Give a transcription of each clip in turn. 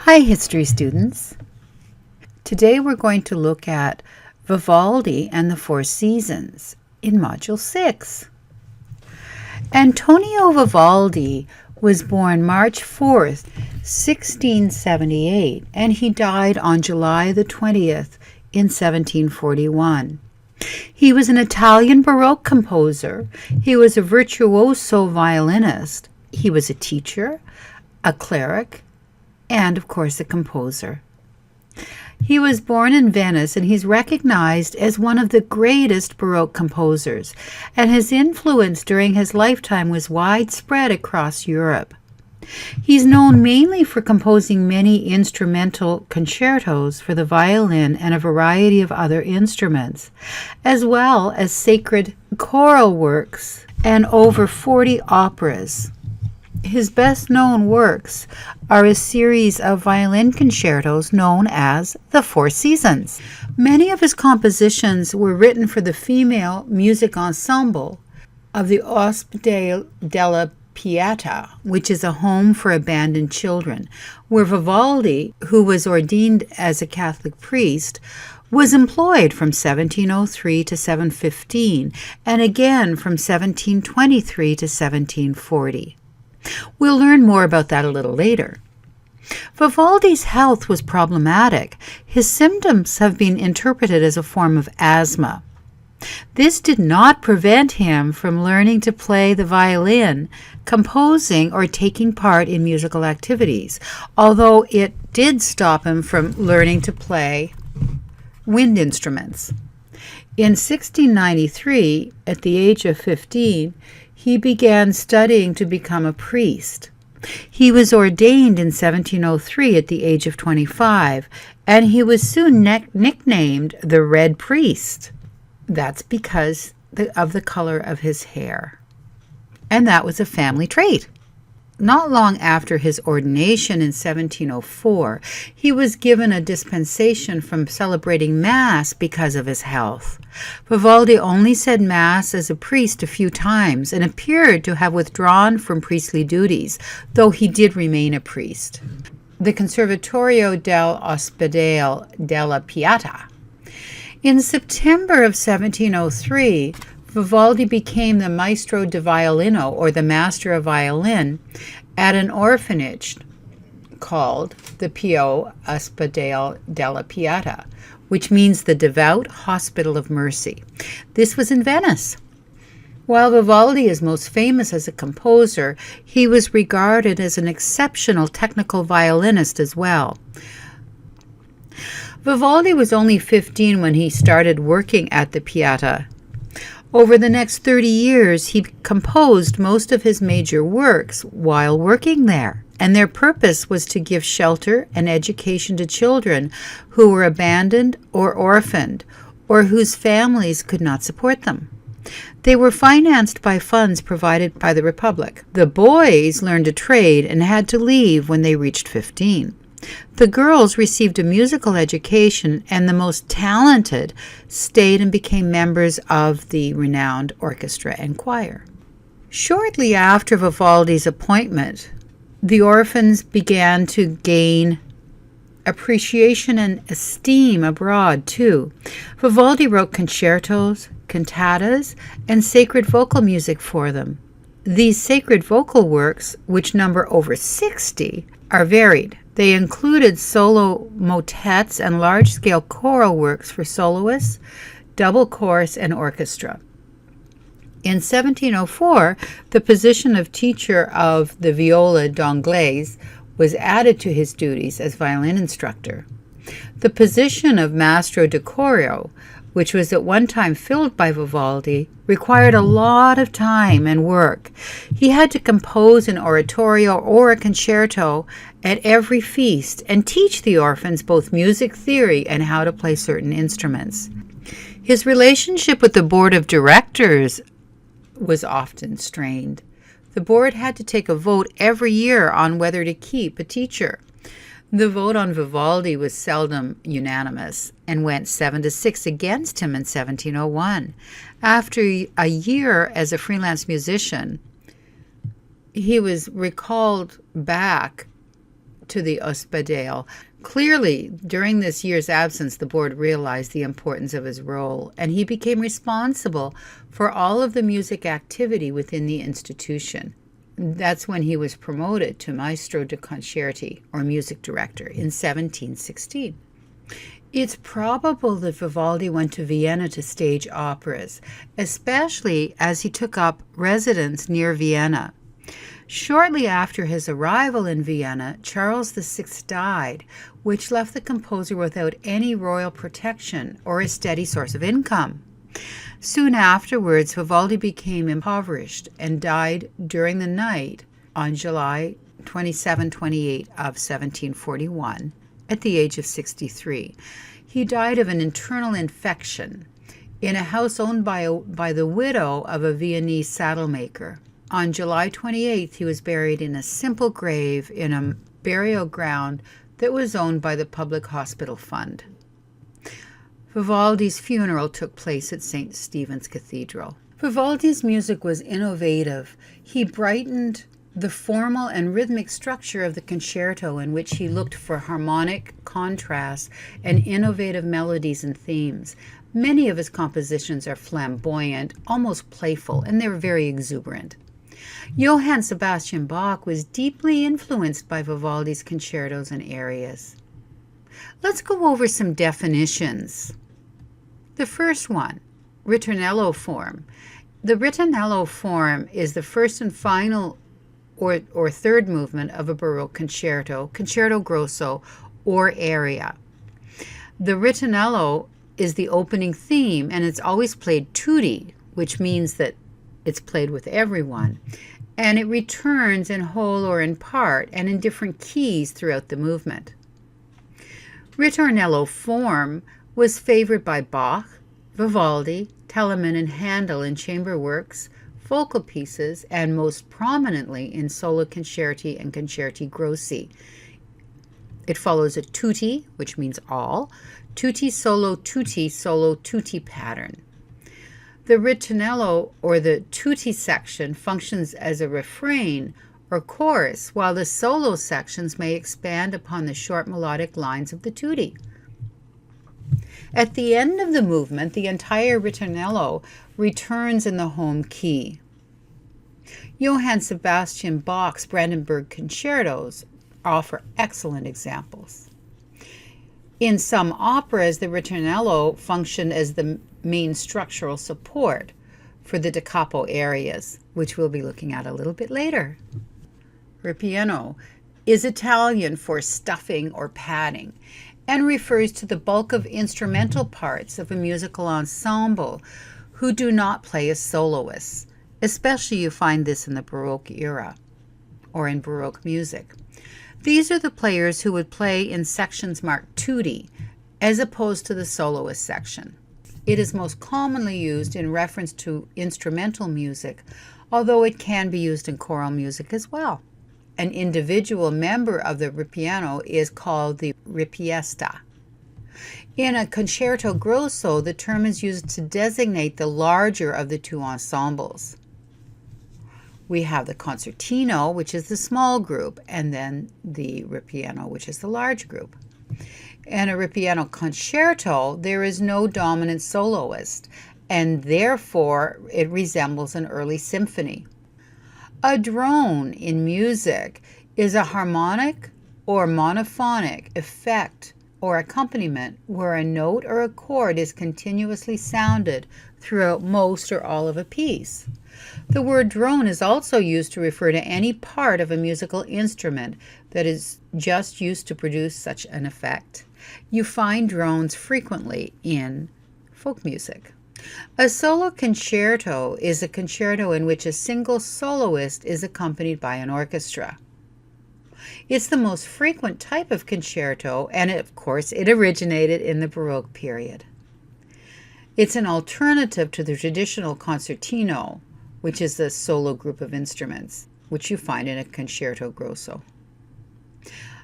Hi, history students. Today we're going to look at Vivaldi and the Four Seasons in Module 6. Antonio Vivaldi was born March 4th, 1678, and he died on July the 20th in 1741. He was an Italian Baroque composer. He was a virtuoso violinist. He was a teacher, a cleric, and, of course, a composer. He was born in Venice, and he's recognized as one of the greatest Baroque composers, and his influence during his lifetime was widespread across Europe. He's known mainly for composing many instrumental concertos for the violin and a variety of other instruments, as well as sacred choral works and over 40 operas. His best-known works are a series of violin concertos known as the Four Seasons. Many of his compositions were written for the female music ensemble of the Ospedale della Pietà, which is a home for abandoned children, where Vivaldi, who was ordained as a Catholic priest, was employed from 1703 to 715, and again from 1723 to 1740. We'll learn more about that a little later. Vivaldi's health was problematic. His symptoms have been interpreted as a form of asthma. This did not prevent him from learning to play the violin, composing, or taking part in musical activities, although it did stop him from learning to play wind instruments. In 1693, at the age of 15, he began studying to become a priest. He was ordained in 1703 at the age of 25, and he was soon nicknamed the Red Priest. That's because of the color of his hair. And that was a family trait. Not long after his ordination in 1704, he was given a dispensation from celebrating Mass because of his health. Vivaldi only said Mass as a priest a few times and appeared to have withdrawn from priestly duties, though he did remain a priest. The Conservatorio dell'Ospedale della Pietà. In September of 1703, Vivaldi became the maestro di violino, or the master of violin, at an orphanage called the Pio Ospedale della Pietà, which means the Devout Hospital of Mercy. This was in Venice. While Vivaldi is most famous as a composer, he was regarded as an exceptional technical violinist as well. Vivaldi was only 15 when he started working at the Pietà. Over the next 30 years, he composed most of his major works while working there, and their purpose was to give shelter and education to children who were abandoned or orphaned, or whose families could not support them. They were financed by funds provided by the Republic. The boys learned a trade and had to leave when they reached 15. The girls received a musical education, and the most talented stayed and became members of the renowned orchestra and choir. Shortly after Vivaldi's appointment, the orphans began to gain appreciation and esteem abroad, too. Vivaldi wrote concertos, cantatas, and sacred vocal music for them. These sacred vocal works, which number over 60, are varied. They included solo motets and large-scale choral works for soloists, double chorus, and orchestra. In 1704, the position of teacher of the viola d'anglaise was added to his duties as violin instructor. The position of maestro di coro, which was at one time filled by Vivaldi, required a lot of time and work. He had to compose an oratorio or a concerto at every feast and teach the orphans both music theory and how to play certain instruments. His relationship with the board of directors was often strained. The board had to take a vote every year on whether to keep a teacher. The vote on Vivaldi was seldom unanimous and went 7-6 against him in 1701. After a year as a freelance musician, he was recalled back to the Hospital. Clearly, during this year's absence, the board realized the importance of his role, and he became responsible for all of the music activity within the institution. That's when he was promoted to Maestro di Concerti, or music director, in 1716. It's probable that Vivaldi went to Vienna to stage operas, especially as he took up residence near Vienna. Shortly after his arrival in Vienna, Charles VI died, which left the composer without any royal protection or a steady source of income. Soon afterwards, Vivaldi became impoverished and died during the night on July 27-28 of 1741 at the age of 63. He died of an internal infection in a house owned by the widow of a Viennese saddlemaker. On July 28th, he was buried in a simple grave in a burial ground that was owned by the Public Hospital Fund. Vivaldi's funeral took place at St. Stephen's Cathedral. Vivaldi's music was innovative. He brightened the formal and rhythmic structure of the concerto, in which he looked for harmonic contrasts and innovative melodies and themes. Many of his compositions are flamboyant, almost playful, and they're very exuberant. Johann Sebastian Bach was deeply influenced by Vivaldi's concertos and arias. Let's go over some definitions. The first one, ritornello form. The ritornello form is the first and final or third movement of a Baroque concerto, concerto grosso, or aria. The ritornello is the opening theme, and it's always played tutti, which means that it's played with everyone. And it returns in whole or in part and in different keys throughout the movement. Ritornello form was favored by Bach, Vivaldi, Telemann, and Handel in chamber works, vocal pieces, and most prominently in solo concerti and concerti grossi. It follows a tutti, which means all, tutti solo tutti pattern. The ritornello, or the tutti section, functions as a refrain or chorus, while the solo sections may expand upon the short melodic lines of the tutti. At the end of the movement, the entire ritornello returns in the home key. Johann Sebastian Bach's Brandenburg concertos offer excellent examples. In some operas, the ritornello functioned as the main structural support for the da capo arias, which we'll be looking at a little bit later. Ripieno is Italian for stuffing or padding, and refers to the bulk of instrumental parts of a musical ensemble who do not play as soloists. Especially you find this in the Baroque era, or in Baroque music. These are the players who would play in sections marked tutti, as opposed to the soloist section. It is most commonly used in reference to instrumental music, although it can be used in choral music as well. An individual member of the ripieno is called the ripiesta. In a concerto grosso, the term is used to designate the larger of the two ensembles. We have the concertino, which is the small group, and then the ripieno, which is the large group. In a ripieno concerto, there is no dominant soloist, and therefore it resembles an early symphony. A drone in music is a harmonic or monophonic effect or accompaniment where a note or a chord is continuously sounded throughout most or all of a piece. The word drone is also used to refer to any part of a musical instrument that is just used to produce such an effect. You find drones frequently in folk music. A solo concerto is a concerto in which a single soloist is accompanied by an orchestra. It's the most frequent type of concerto, and of course it originated in the Baroque period. It's an alternative to the traditional concertino, which is a solo group of instruments, which you find in a concerto grosso.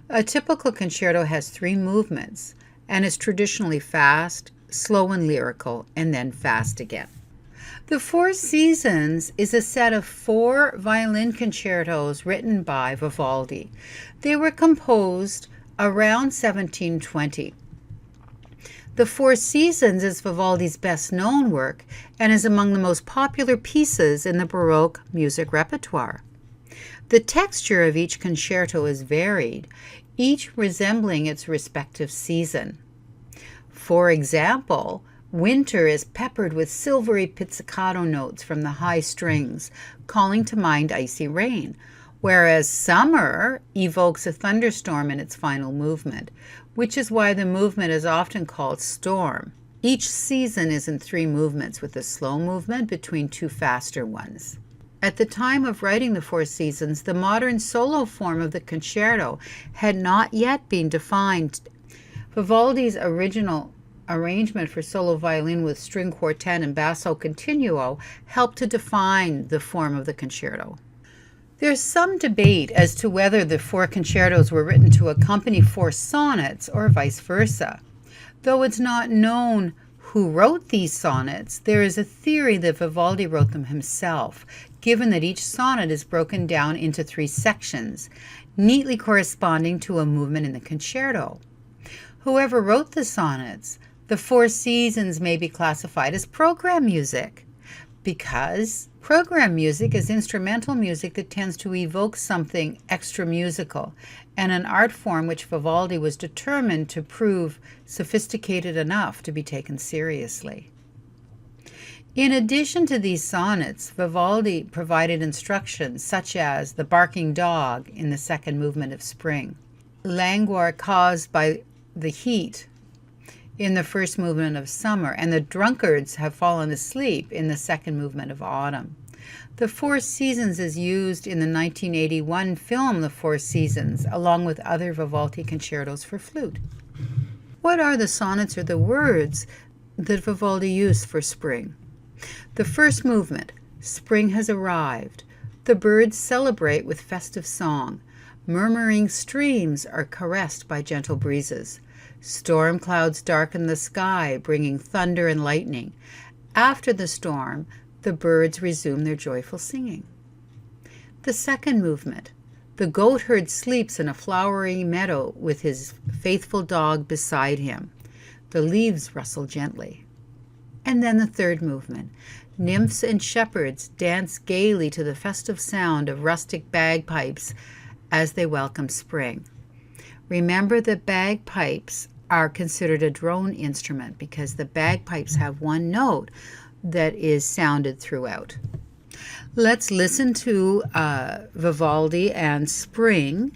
A typical concerto has 3 movements and is traditionally fast, slow and lyrical, and then fast again. The Four Seasons is a set of 4 violin concertos written by Vivaldi. They were composed around 1720. The Four Seasons is Vivaldi's best-known work and is among the most popular pieces in the Baroque music repertoire. The texture of each concerto is varied, each resembling its respective season. For example, winter is peppered with silvery pizzicato notes from the high strings, calling to mind icy rain, whereas summer evokes a thunderstorm in its final movement, which is why the movement is often called storm. Each season is in 3 movements, with a slow movement between 2 faster ones. At the time of writing the Four Seasons, the modern solo form of the concerto had not yet been defined. Vivaldi's original arrangement for solo violin with string quartet and basso continuo helped to define the form of the concerto. There's some debate as to whether the 4 concertos were written to accompany 4 sonnets or vice versa. Though it's not known who wrote these sonnets, there is a theory that Vivaldi wrote them himself, given that each sonnet is broken down into 3 sections, neatly corresponding to a movement in the concerto. Whoever wrote the sonnets, the Four Seasons may be classified as program music, because program music is instrumental music that tends to evoke something extra musical, and an art form which Vivaldi was determined to prove sophisticated enough to be taken seriously. In addition to these sonnets, Vivaldi provided instructions such as the barking dog in the second movement of spring, languor caused by the heat in the first movement of summer, and the drunkards have fallen asleep in the second movement of autumn. The Four Seasons is used in the 1981 film The Four Seasons, along with other Vivaldi concertos for flute. What are the sonnets or the words that Vivaldi used for spring? The first movement, spring has arrived. The birds celebrate with festive song. Murmuring streams are caressed by gentle breezes. Storm clouds darken the sky, bringing thunder and lightning. After the storm, the birds resume their joyful singing. The second movement, the goatherd sleeps in a flowery meadow with his faithful dog beside him. The leaves rustle gently. And then the third movement, nymphs and shepherds dance gaily to the festive sound of rustic bagpipes as they welcome spring. Remember that bagpipes are considered a drone instrument because the bagpipes have one note that is sounded throughout. Let's listen to Vivaldi and Spring.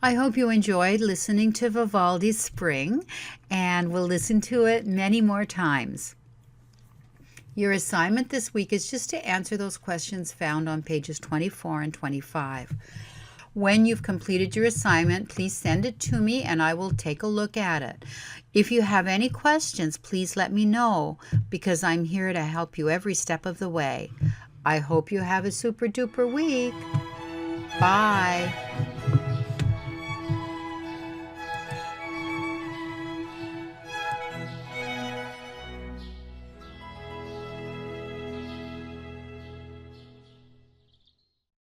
I hope you enjoyed listening to Vivaldi's Spring, and will listen to it many more times. Your assignment this week is just to answer those questions found on pages 24 and 25. When you've completed your assignment, please send it to me and I will take a look at it. If you have any questions, please let me know, because I'm here to help you every step of the way. I hope you have a super duper week. Bye.